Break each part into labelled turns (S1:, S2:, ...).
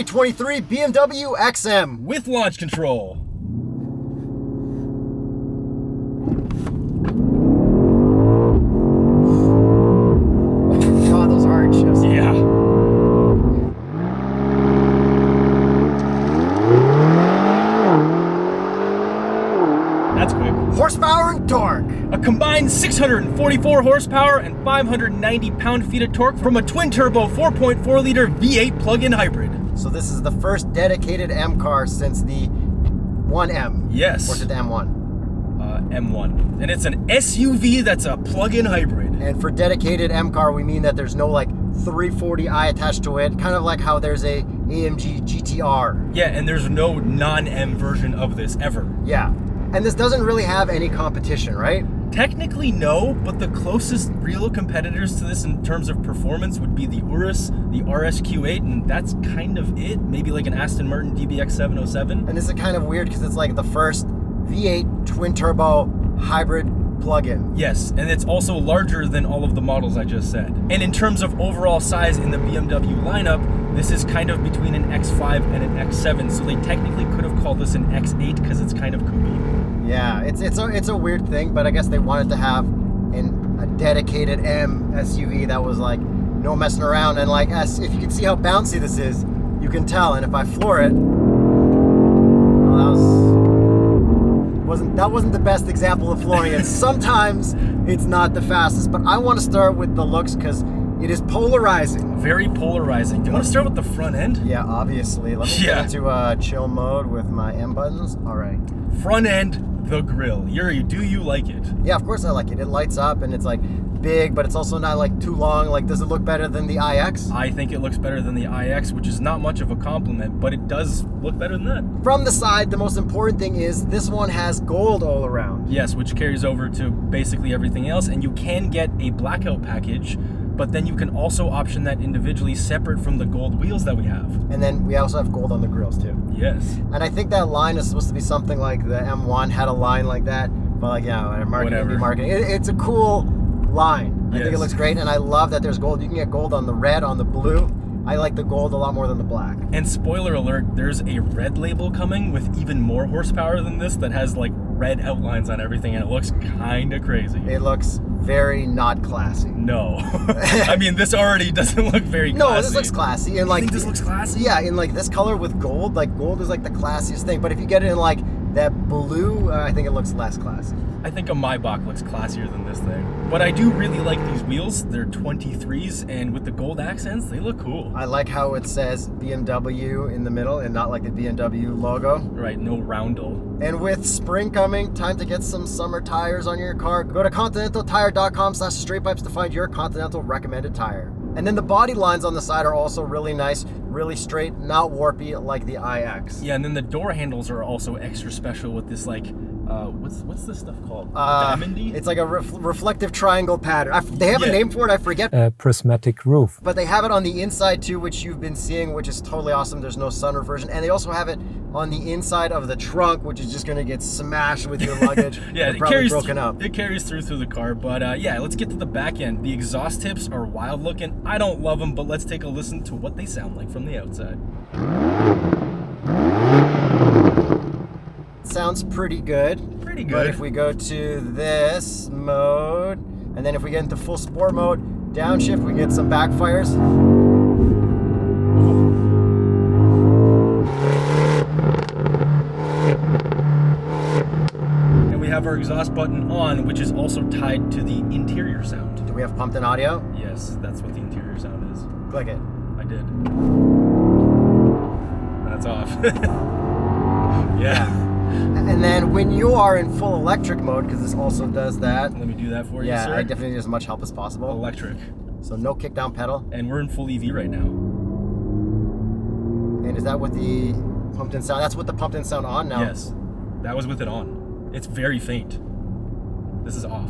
S1: 2023 BMW XM
S2: with launch control.
S1: God, those hard shifts.
S2: Yeah. That's quick.
S1: Horsepower and torque.
S2: A combined 644 horsepower and 590 pound-feet of torque from a twin-turbo 4.4-liter V8 plug-in hybrid.
S1: So this is the first dedicated M car since the 1M.
S2: Yes.
S1: Or is it the M1?
S2: M1. And it's an SUV that's a plug-in hybrid.
S1: And for dedicated M car, we mean that there's no like 340i attached to it, kind of like how there's a AMG GTR.
S2: Yeah, and there's no non-M version of this ever.
S1: Yeah. And this doesn't really have any competition, right?
S2: Technically, no, but the closest real competitors to this in terms of performance would be the Urus, the RSQ8, and that's kind of it. Maybe like an Aston Martin DBX 707.
S1: And this is kind of weird because it's like the first V8 twin-turbo hybrid plug-in.
S2: Yes, and it's also larger than all of the models I just said. And in terms of overall size in the BMW lineup, this is kind of between an X5 and an X7, so they technically could have called this an X8 because it's kind of kooky.
S1: Yeah, it's a weird thing, but I guess they wanted to have a dedicated M SUV that was like no messing around, and like if you can see how bouncy this is, you can tell. And if I floor it, well, that wasn't the best example of flooring it. Sometimes it's not the fastest, but I want to start with the looks because it is polarizing.
S2: Very polarizing. Do you want to start with the front end?
S1: Yeah, obviously. Let me get into chill mode with my M buttons. All right.
S2: Front end, the grill. Do you like it?
S1: Yeah, of course I like it. It lights up and it's like big, but it's also not like too long. Like, does it look better than the iX?
S2: I think it looks better than the iX, which is not much of a compliment, but it does look better than that.
S1: From the side, the most important thing is this one has gold all around.
S2: Yes, which carries over to basically everything else, and you can get a blackout package, but then you can also option that individually separate from the gold wheels that we have.
S1: And then we also have gold on the grills too.
S2: Yes.
S1: And I think that line is supposed to be something like the M1 had a line like that, but like, yeah, marketing. It's a cool line. I think it looks great, and I love that there's gold. You can get gold on the red, on the blue. I like the gold a lot more than the black.
S2: And spoiler alert, there's a red label coming with even more horsepower than this that has like red outlines on everything, and it looks kind of crazy.
S1: It looks very not classy.
S2: No. I mean, this already doesn't look very classy.
S1: No, this looks classy. And like,
S2: you think this looks classy?
S1: Yeah, in like this color with gold, like gold is like the classiest thing. But if you get it in like that blue, I think it looks less classy.
S2: I think a Maybach looks classier than this thing. But I do really like these wheels. They're 23s, and with the gold accents, they look cool.
S1: I like how it says BMW in the middle and not like the BMW logo.
S2: Right, no roundel.
S1: And with spring coming, time to get some summer tires on your car. Go to continentaltire.com/TheStraightPipes to find your Continental recommended tire. And then the body lines on the side are also really nice, really straight, not warpy like the iX.
S2: Yeah, and then the door handles are also extra special with this like, what's this stuff called? Diamondy?
S1: It's like a reflective triangle pattern. They have a name for it, I forget.
S3: Prismatic roof.
S1: But they have it on the inside too, which you've been seeing, which is totally awesome. There's no sunroof version. And they also have it on the inside of the trunk, which is just going to get smashed with your luggage.
S2: Yeah,
S1: it carries broken up.
S2: It carries through the car. But yeah, let's get to the back end. The exhaust tips are wild looking. I don't love them, but let's take a listen to what they sound like from the outside.
S1: Sounds pretty good.
S2: Pretty good.
S1: But if we go to this mode, and then if we get into full sport mode, downshift, we get some backfires.
S2: And we have our exhaust button on, which is also tied to the interior sound.
S1: Do we have pumped in audio?
S2: Yes, that's what the interior sound is.
S1: Click it.
S2: I did. That's off. Yeah.
S1: And then when you are in full electric mode, because this also does that.
S2: Let me do that for you, sir.
S1: Yeah, I definitely need as much help as possible.
S2: Electric.
S1: So no kick down pedal.
S2: And we're in full EV right now.
S1: And is that with the pumped in sound? That's with the pumped in sound on now?
S2: Yes. That was with it on. It's very faint. This is off.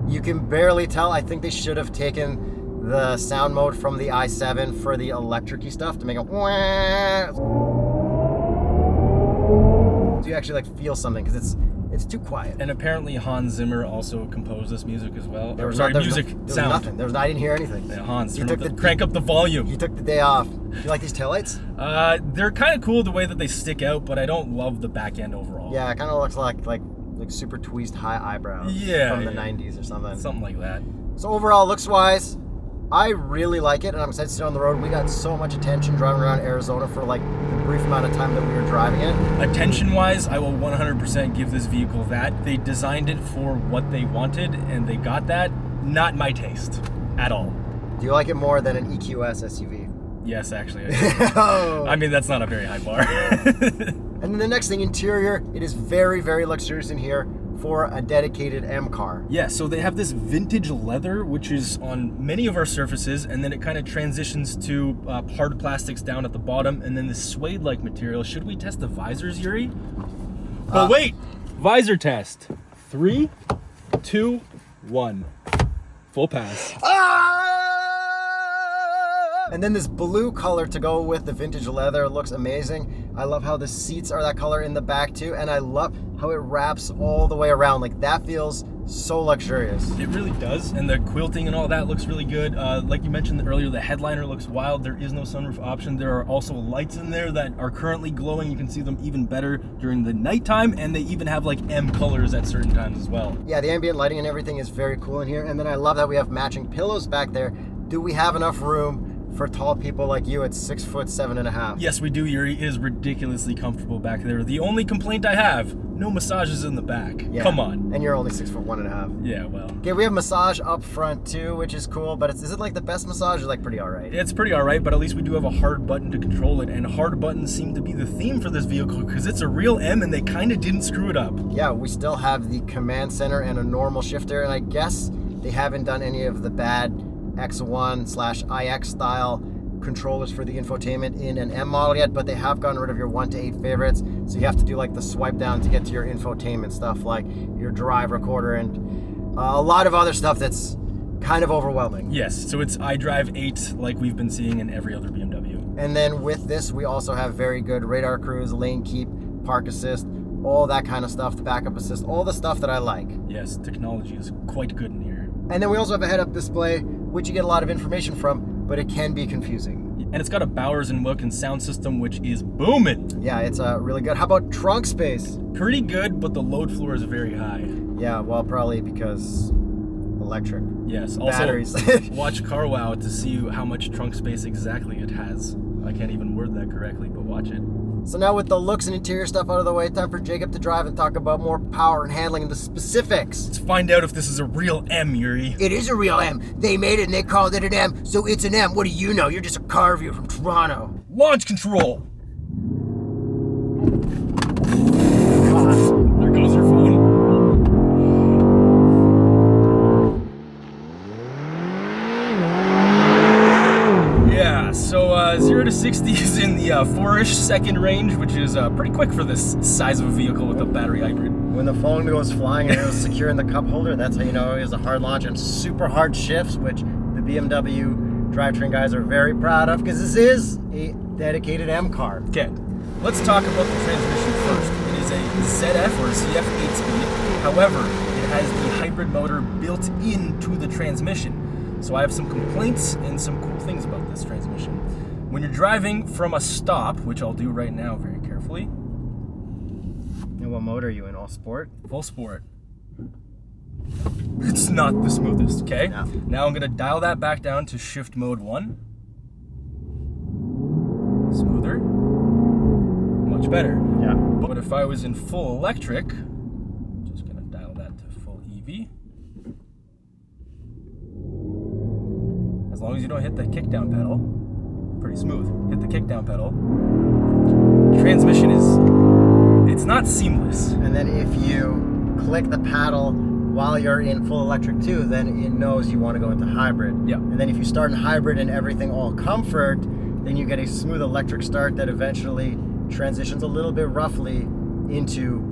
S1: You can barely tell. I think they should have taken the sound mode from the i7 for the electric-y stuff to make it wah. So you actually like feel something, because It's too quiet.
S2: And apparently Hans Zimmer also composed this music as well.
S1: There was
S2: Sorry,
S1: there
S2: music,
S1: was
S2: sound.
S1: nothing. I didn't hear anything.
S2: Yeah, Hans,
S1: He took
S2: crank up the volume.
S1: He took the day off. Do you like these taillights?
S2: They're kind of cool the way that they stick out, but I don't love the back end overall.
S1: Yeah, it kind of looks like super tweezed high eyebrows.
S2: Yeah,
S1: from the 90s or something.
S2: Something like that.
S1: So overall, looks-wise, I really like it, and I'm excited to sit on the road. We got so much attention driving around Arizona for like the brief amount of time that we were driving it.
S2: Attention-wise, I will 100% give this vehicle that. They designed it for what they wanted, and they got that. Not my taste at all.
S1: Do you like it more than an EQS SUV?
S2: Yes, actually. I mean, that's not a very high bar.
S1: And then the next thing, interior, it is very, very luxurious in here for a dedicated M car.
S2: Yeah, so they have this vintage leather, which is on many of our surfaces, and then it kind of transitions to hard plastics down at the bottom, and then this suede-like material. Should we test the visors, Yuri? But wait! Visor test. 3, 2, 1. Full pass.
S1: And then this blue color to go with the vintage leather looks amazing. I love how the seats are that color in the back too, and I love how it wraps all the way around. Like, that feels so luxurious.
S2: It really does, and the quilting and all that looks really good. Like you mentioned earlier, the headliner looks wild. There is no sunroof option. There are also lights in there that are currently glowing. You can see them even better during the nighttime, and they even have like M colors at certain times as well.
S1: Yeah, the ambient lighting and everything is very cool in here. And then I love that we have matching pillows back there. Do we have enough room for tall people like you at 6'7.5"?
S2: Yes, we do, Yuri. It is ridiculously comfortable back there. The only complaint I have, no massages in the back.
S1: Yeah.
S2: Come on.
S1: And you're only 6'1.5".
S2: Yeah, well.
S1: Okay, we have massage up front too, which is cool, but is it like the best massage or like pretty alright?
S2: It's pretty alright, but at least we do have a hard button to control it, and hard buttons seem to be the theme for this vehicle because it's a real M and they kind of didn't screw it up.
S1: Yeah, we still have the command center and a normal shifter, and I guess they haven't done any of the bad X1/iX style controllers for the infotainment in an M model yet, but they have gotten rid of your 1 to 8 favorites, so you have to do like the swipe down to get to your infotainment stuff, like your drive recorder and a lot of other stuff that's kind of overwhelming.
S2: Yes, so it's iDrive 8 like we've been seeing in every other BMW.
S1: And then with this, we also have very good radar cruise, lane keep, park assist, all that kind of stuff, the backup assist, all the stuff that I like.
S2: Yes, technology is quite good in here.
S1: And then we also have a head-up display, which you get a lot of information from, but it can be confusing.
S2: And it's got a Bowers & Wilkins sound system, which is booming.
S1: Yeah, it's really good. How about trunk space?
S2: Pretty good, but the load floor is very high.
S1: Yeah, well, probably because electric.
S2: Yes, also
S1: batteries.
S2: watch CarWow to see how much trunk space exactly it has. I can't even word that correctly, but watch it.
S1: So now with the looks and interior stuff out of the way, time for Jacob to drive and talk about more power and handling and the specifics.
S2: Let's find out if this is a real M, Yuri.
S1: It is a real M. They made it and they called it an M, so it's an M. What do you know? You're just a car reviewer from Toronto.
S2: Launch control! There goes your phone. Yeah, so 0 to 60 is in the 4-ish second range, which is pretty quick for this size of a vehicle with a battery hybrid.
S1: When the phone goes flying and it was secure in the cup holder, that's how you know it was a hard launch, and super hard shifts, which the BMW drivetrain guys are very proud of, because this is a dedicated M car.
S2: Okay, let's talk about the transmission first. It is a ZF or ZF 8-speed. However, it has the hybrid motor built into the transmission. So I have some complaints and some cool things about this transmission. When you're driving from a stop, which I'll do right now very carefully.
S1: And what mode are you in? All sport?
S2: Full sport. It's not the smoothest, okay?
S1: No.
S2: Now I'm gonna dial that back down to shift mode 1. Smoother. Much better.
S1: Yeah.
S2: But if I was in full electric, just gonna dial that to full EV. As long as you don't hit the kickdown pedal, pretty smooth. Hit the kickdown pedal. Transmission it's not seamless.
S1: And then if you click the paddle while you're in full electric too, then it knows you want to go into hybrid.
S2: Yeah.
S1: And then if you start in hybrid and everything all comfort, then you get a smooth electric start that eventually transitions a little bit roughly into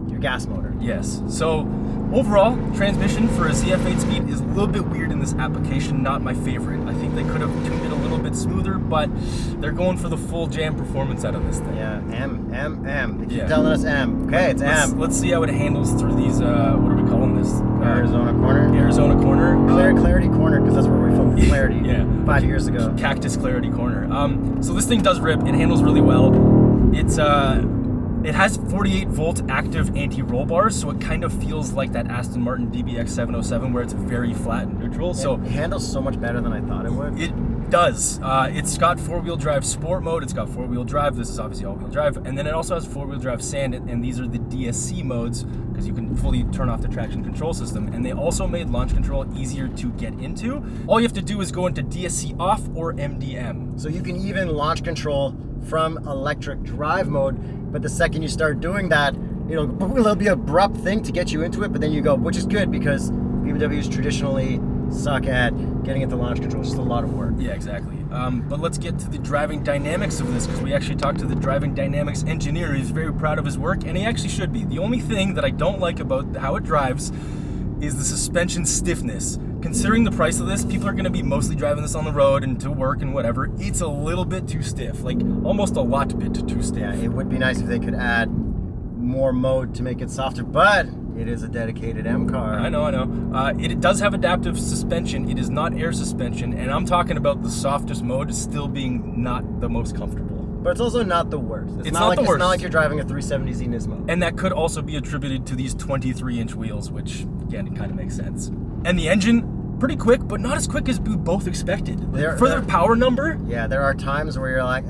S1: your gas motor.
S2: Yes. So overall, transmission for a ZF 8-speed is a little bit weird in this application. Not my favorite. I think They could have tuned it a little bit smoother, but they're going for the full jam performance out of this thing.
S1: Yeah, M. They keep telling us M. Okay, it's M.
S2: Let's see how it handles through these, what are we calling this?
S1: Arizona corner.
S2: Arizona corner.
S1: Clarity corner, because that's where we filmed Clarity 5 years ago.
S2: Cactus Clarity corner. So this thing does rip. It handles really well. It has 48 volt active anti-roll bars, so it kind of feels like that Aston Martin DBX 707 where it's very flat and neutral. So
S1: it handles so much better than I thought it would.
S2: It does. It's got 4-wheel drive sport mode. It's got 4-wheel drive. This is obviously all-wheel drive, and then it also has 4-wheel drive sand, and these are the DSC modes because you can fully turn off the traction control system. And they also made launch control easier to get into. All you have to do is go into DSC off or MDM.
S1: So you can even launch control from electric drive mode. But the second you start doing that, it'll be an abrupt thing to get you into it, but then you go, which is good because BMWs traditionally suck at getting into launch control. It's just a lot of work.
S2: Yeah, exactly. But let's get to the driving dynamics of this because we actually talked to the driving dynamics engineer. He's very proud of his work, and he actually should be. The only thing that I don't like about how it drives is the suspension stiffness. Considering the price of this, people are going to be mostly driving this on the road and to work and whatever. It's a little bit too stiff, like almost a lot bit too stiff.
S1: Yeah, it would be nice if they could add more mode to make it softer, but it is a dedicated M car.
S2: I know. It does have adaptive suspension. It is not air suspension, and I'm talking about the softest mode still being not the most comfortable.
S1: But it's also not the worst.
S2: It's not the worst.
S1: It's not like you're driving a 370Z Nismo.
S2: And that could also be attributed to these 23-inch wheels, which, again, it kind of makes sense. And the engine, pretty quick, but not as quick as we both expected. For their power number.
S1: Yeah, there are times where you're like,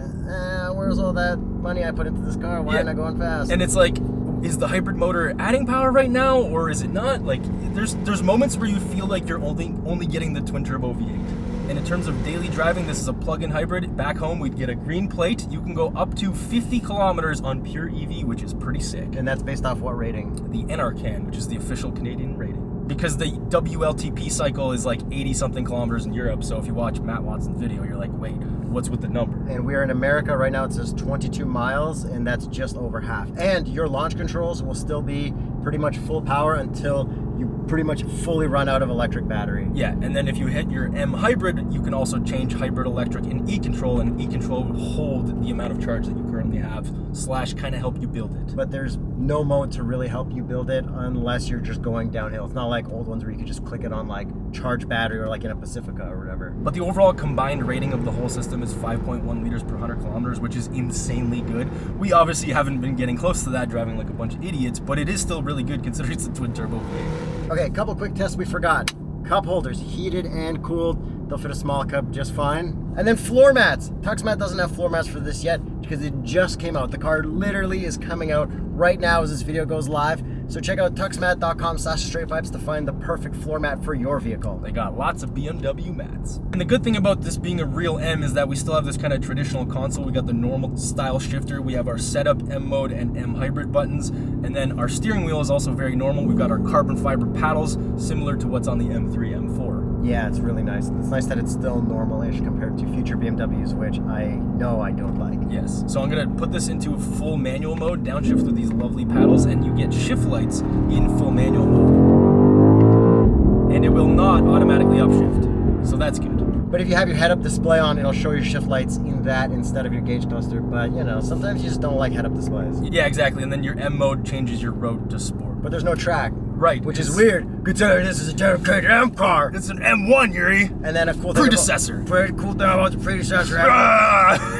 S1: where's all that money I put into this car? Why am I going fast?
S2: And it's like, is the hybrid motor adding power right now, or is it not? Like, there's moments where you feel like you're only getting the twin turbo V8. And in terms of daily driving, this is a plug-in hybrid. Back home, we'd get a green plate. You can go up to 50 kilometers on pure EV, which is pretty sick.
S1: And that's based off what rating?
S2: The NRCan, which is the official Canadian rating. Because the WLTP cycle is like 80-something kilometers in Europe. So if you watch Matt Watson's video, you're like, wait, what's with the number?
S1: And we're in America right now. It says 22 miles, and that's just over half. And your launch controls will still be pretty much full power until you pretty much fully run out of electric battery.
S2: Yeah, and then if you hit your M hybrid, you can also change hybrid electric in e-control, and e-control will hold the amount of charge that you currently have, / kind of help you build it.
S1: But there's no mode to really help you build it unless you're just going downhill. It's not like old ones where you could just click it on like charge battery or like in a Pacifica or whatever.
S2: But the overall combined rating of the whole system is 5.1 liters per 100 kilometers, which is insanely good. We obviously haven't been getting close to that driving like a bunch of idiots, but it is still really good considering it's a twin turbo V8.
S1: Okay, a couple quick tests we forgot. Cup holders, heated and cooled. They'll fit a small cup just fine. And then floor mats. TuxMat doesn't have floor mats for this yet because it just came out. The car literally is coming out right now as this video goes live. So check out tuxmat.com/straightpipes to find the perfect floor mat for your vehicle.
S2: They got lots of BMW mats. And the good thing about this being a real M is that we still have this kind of traditional console. We got the normal style shifter. We have our setup M mode and M hybrid buttons. And then our steering wheel is also very normal. We've got our carbon fiber paddles, similar to what's on the M3, M4.
S1: Yeah, it's really nice. It's nice that it's still normal-ish compared to future BMWs, which I know I don't like.
S2: Yes. So I'm going to put this into full manual mode, downshift with these lovely paddles, and you get shift lights in full manual mode. And it will not automatically upshift. So that's good.
S1: But if you have your head-up display on, it'll show your shift lights in that instead of your gauge cluster. But, you know, sometimes you just don't like head-up displays.
S2: Yeah, exactly. And then your M mode changes your road to sport.
S1: But there's no track.
S2: Right.
S1: Which is weird. Considering this is a dedicated M car.
S2: It's an M1, Yuri.
S1: And then a cool thing
S2: predecessor.
S1: Pretty cool thing about the predecessor.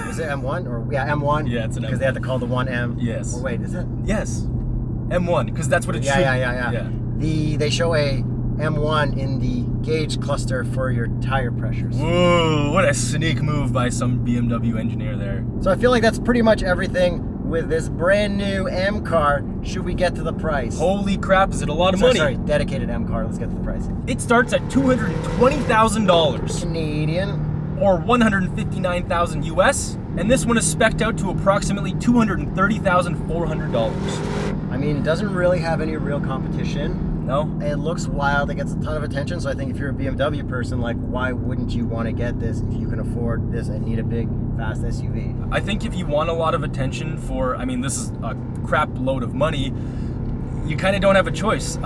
S1: Is it M1? Or yeah, M1?
S2: Yeah, it's an M1.
S1: Because they had to call the 1M.
S2: Yes.
S1: Oh, wait, is it?
S2: Yes. M1, because that's what it should be.
S1: Yeah. They show a M1 in the gauge cluster for your tire pressures.
S2: Whoa, what a sneak move by some BMW engineer there.
S1: So I feel like that's pretty much everything with this brand new M car. Should we get to the price?
S2: Holy crap, is it a lot of money?
S1: Sorry, dedicated M car. Let's get to the price.
S2: It starts at $220,000.
S1: Canadian.
S2: Or $159,000 US. And this one is spec'd out to approximately $230,400.
S1: I mean, it doesn't really have any real competition.
S2: No?
S1: It looks wild. It gets a ton of attention. So I think if you're a BMW person, like, why wouldn't you want to get this if you can afford this and need a big, fast SUV?
S2: I think if you want a lot of attention for, I mean, this is a crap load of money, you kind of don't have a choice.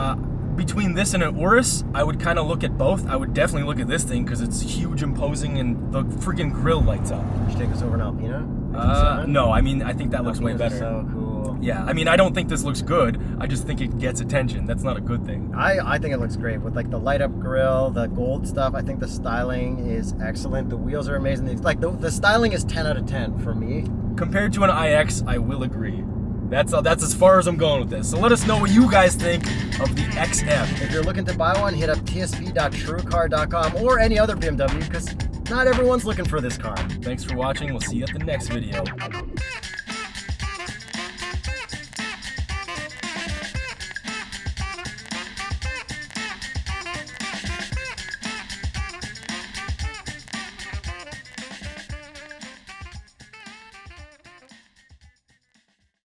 S2: between this and an Urus, I would kind of look at both. I would definitely look at this thing because it's huge, imposing, and the freaking grill lights up.
S1: Should you take this over an Alpina?
S2: No, I mean, I think that looks way
S1: Alpinas are
S2: better.
S1: so cool.
S2: Yeah, I mean, I don't think this looks good. I just think it gets attention. That's not a good thing.
S1: I think it looks great with like the light up grill, the gold stuff. I think the styling is excellent. The wheels are amazing. Like the styling is 10 out of 10 for me.
S2: Compared to an iX, I will agree. That's as far as I'm going with this. So let us know what you guys think of the XM.
S1: If you're looking to buy one, hit up tsp.truecar.com or any other BMW because not everyone's looking for this car.
S2: Thanks for watching. We'll see you at the next video.